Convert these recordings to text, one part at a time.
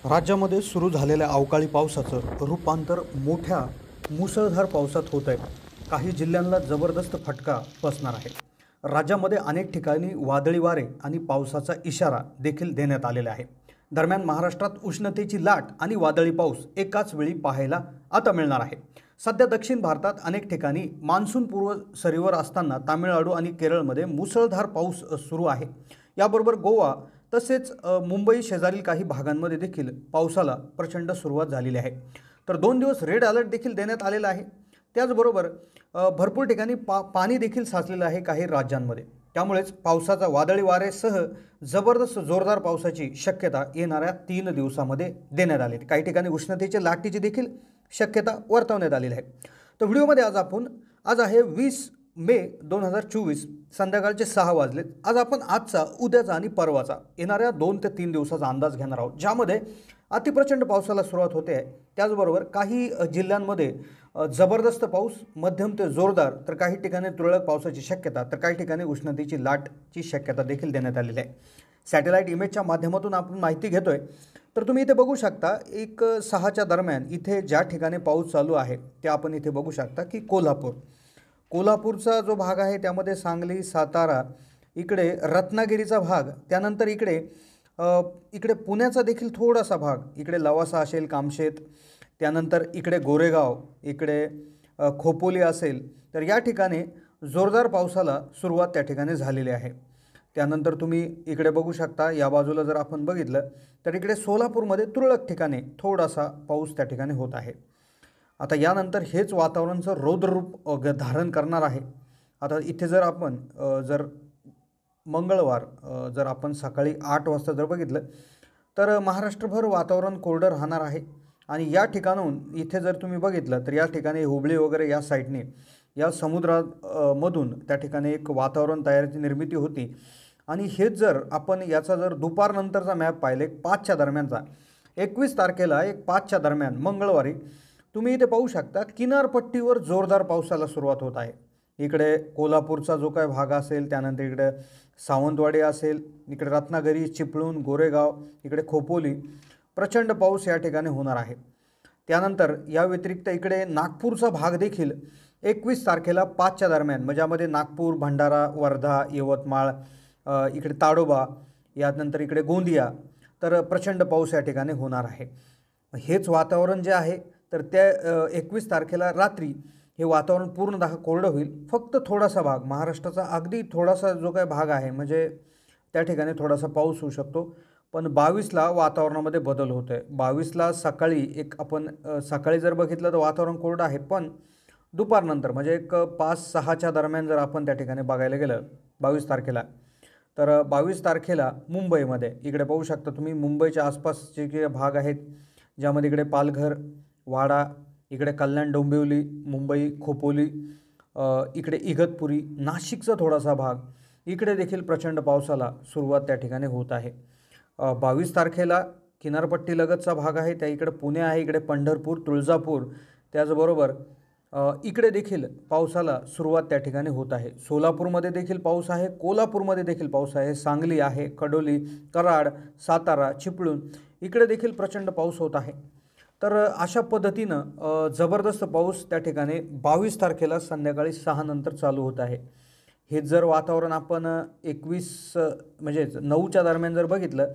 राज्यामध्ये सुरू झालेल्या अवकाळी पावसाचं रूपांतर मोठ्या मुसळधार पावसात होत आहे. काही जिल्ह्यांना जबरदस्त फटका बसणार आहे. राज्यामध्ये अनेक ठिकाणी वादळी वारे आणि पावसाचा इशारा देखील देण्यात आलेला आहे. दरम्यान महाराष्ट्रात उष्णतेची लाट आणि वादळी पाऊस एकाच वेळी पाहायला आता मिळणार आहे. सध्या दक्षिण भारतात अनेक ठिकाणी मान्सून पूर्व सरीवर असताना तामिळनाडू आणि केरळमध्ये मुसळधार पाऊस सुरू आहे. याबरोबर गोवा तसेच मुंबई शेजारील काही भागांमध्ये देखील पावसाला प्रचंड सुरुवात झालेली आहे. तर 2 दिवस रेड अलर्ट देखील देण्यात आलेला आहे. त्याचबरोबर भरपूर ठिकाणी पाणी देखील साचलेलं आहे काही राज्यांमध्ये. त्यामुळेच पावसाचा वादळी वाऱ्यासह जबरदस्त जोरदार पावसाची शक्यता येणाऱ्या 3 दिवसामध्ये देण्यात आली आहे. काही ठिकाणी उष्णतेच्या लाटेची देखील शक्यता वर्तवण्यात आलेली आहे. तर व्हिडिओमध्ये आज आहे 20 मे 2024 संध्याकाळचे 6 वाजलेत. आज आपण आजचा, उद्याचा आणि परवाचा येणाऱ्या 2 ते 3 दिवसाचा अंदाज घेणार आहोत, ज्यामध्ये अतिप्रचंड पावसाला सुरुवात होते आहे. त्याचबरोबर काही जिल्ह्यांमध्ये जबरदस्त पाऊस, मध्यम ते जोरदार, तर काही ठिकाणी तुरळक पावसाची शक्यता, तर काही ठिकाणी उष्णतेची लाटची शक्यता देखील देण्यात आलेली आहे. सॅटेलाईट इमेजच्या माध्यमातून आपण माहिती घेतोय. तर तुम्ही इथे बघू शकता, एक 6च्या दरम्यान इथे ज्या ठिकाणी पाऊस चालू आहे ते आपण इथे बघू शकता की कोल्हापूरचा जो भाग आहे त्यामध्ये सांगली, सातारा, इकडे रत्नागिरीचा भाग, त्यानंतर इकडे पुण्याचा देखील थोडासा भाग, इकडे लवासा असेल, कामशेत, त्यानंतर इकडे गोरेगाव, इकडे खोपोली असेल, तर या ठिकाणी जोरदार पावसाला सुरुवात त्या ठिकाणी झालेली आहे. त्यानंतर तुम्ही इकडे बघू शकता, या बाजूला जर आपण बघितलं तर इकडे सोलापूरमध्ये तुरळक ठिकाणी थोडासा पाऊस त्या ठिकाणी होत आहे. आता यानंतर हेच वातावरणाचं रौद्ररूप धारण करणार आहे. आता इथे जर आपण मंगळवार जर आपण सकाळी 8 वाजता जर बघितलं तर महाराष्ट्रभर वातावरण कोरडं राहणार आहे. आणि या ठिकाणाहून इथे जर तुम्ही बघितलं तर या ठिकाणी हुबळी वगैरे या साईडने, या समुद्रामधून त्या ठिकाणी एक वातावरण तयारीची निर्मिती होती. आणि हेच जर आपण याचा जर दुपारनंतरचा मॅप पाहिले 5च्या दरम्यानचा, 21 तारखेला 5च्या दरम्यान मंगळवारी तुम्ही इथे पाहू शकता किनारपट्टीवर जोरदार पावसाला सुरुवात होत आहे. इकडे कोल्हापूरचा जो काय भाग असेल, त्यानंतर इकडे सावंतवाडी असेल, इकडे रत्नागिरी, चिपळूण, गोरेगाव, इकडे खोपोली, प्रचंड पाऊस या ठिकाणी होणार आहे. त्यानंतर या व्यतिरिक्त इकडे नागपूरचा भाग देखील 21 तारखेला 5च्या दरम्यान, म्हणजे यामध्ये नागपूर, भंडारा, वर्धा, यवतमाळ, इकडे ताडोबा, यानंतर इकडे गोंदिया, तर प्रचंड पाऊस या ठिकाणी होणार आहे. हेच वातावरण जे आहे तर त्या 21 तारखेला रात्री हे वातावरण पूर्णतः कोरडं होईल. फक्त थोडासा भाग, महाराष्ट्राचा अगदी थोडासा जो काही भाग आहे, म्हणजे त्या ठिकाणी थोडासा पाऊस होऊ शकतो. पण 22ला वातावरणामध्ये बदल होतो आहे. 22ला सकाळी आपण सकाळी जर बघितलं तर वातावरण कोरडं आहे, पण दुपारनंतर म्हणजे 5-6च्या दरम्यान जर आपण त्या ठिकाणी बघायला गेलं 22 तारखेला, तर 22 तारखेला मुंबईमध्ये इकडे पाहू शकता तुम्ही, मुंबईच्या आसपासचे जे भाग आहेत, ज्यामध्ये इकडे पालघर, वाडा, इकडे कल्याण, डोंबिवली, मुंबई, खोपोली, इकडे इगतपुरी, नाशिकचा थोडासा भाग, इकडे देखील प्रचंड पावसाला सुरुवात त्या ठिकाणी होत आहे. 22 तारखेला किनारपट्टीलगतचा भाग आहे, त्या इकडे पुणे आहे, इकडे पंढरपूर, तुळजापूर, त्याचबरोबर इकडे देखील पावसाला सुरुवात त्या ठिकाणी होत आहे. सोलापूरमध्ये देखील पाऊस आहे, कोल्हापूरमध्ये देखील पाऊस आहे, सांगली आहे, कडोली, कराड, सातारा, चिपळूण, इकडे देखील प्रचंड पाऊस होत आहे. तर अशा पद्धतीनं जबरदस्त पाऊस त्या ठिकाणी 22 तारखेला संध्याकाळी 6 नंतर चालू होत आहे. हे जर वातावरण आपण 21 म्हणजे 9च्या दरम्यान जर बघितलं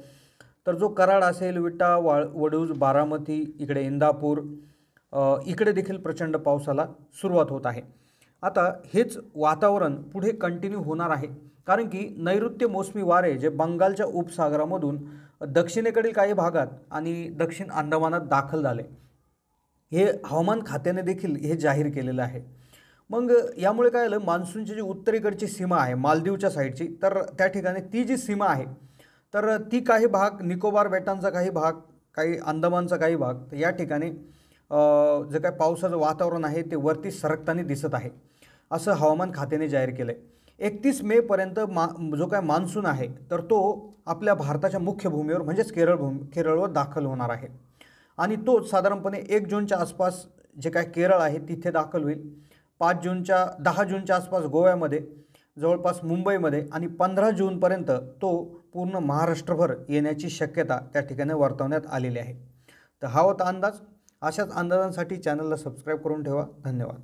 तर जो कराड असेल, विटा, वडूज, बारामती, इकडे इंदापूर, इकडे देखील प्रचंड पावसाला सुरुवात होत आहे. आता हेच वातावरण पुढे कंटिन्यू होणार आहे, कारण की नैऋत्य मोसमी वारे जे बंगालच्या उपसागरामधून दक्षिणेकडील काही भागात आणि दक्षिण अंदमानात दाखल झाले, हे हवामान खात्याने देखील हे जाहीर केलेलं आहे. मग यामुळे काय झालं, मान्सूनची जी उत्तरेकडची सीमा आहे मालदीवच्या साईडची, तर त्या ठिकाणी ती जी सीमा आहे, तर ती काही भाग, निकोबार बेटांचा काही भाग, काही अंदमानचा काही भाग, तर या ठिकाणी जे काय पावसाचं वातावरण आहे ते वरती सरकताना दिसत आहे, असं हवामान खात्याने जाहीर केलं आहे. 31 मेपर्यंत जो काय मान्सून आहे तर तो आपल्या भारताच्या मुख्य भूमीवर म्हणजेच केरळवर दाखल होणार आहे. आणि तो साधारणपणे 1 जूनच्या आसपास जे काय केरळ आहे तिथे दाखल होईल. 10 जूनच्या आसपास गोव्यामध्ये, जवळपास मुंबईमध्ये, आणि 15 जूनपर्यंत तो पूर्ण महाराष्ट्रभर येण्याची शक्यता त्या ठिकाणी वर्तवण्यात आलेली आहे. तर हा होता अंदाज. अशाच अंदाजांसाठी चॅनलला सबस्क्राईब करून ठेवा. धन्यवाद.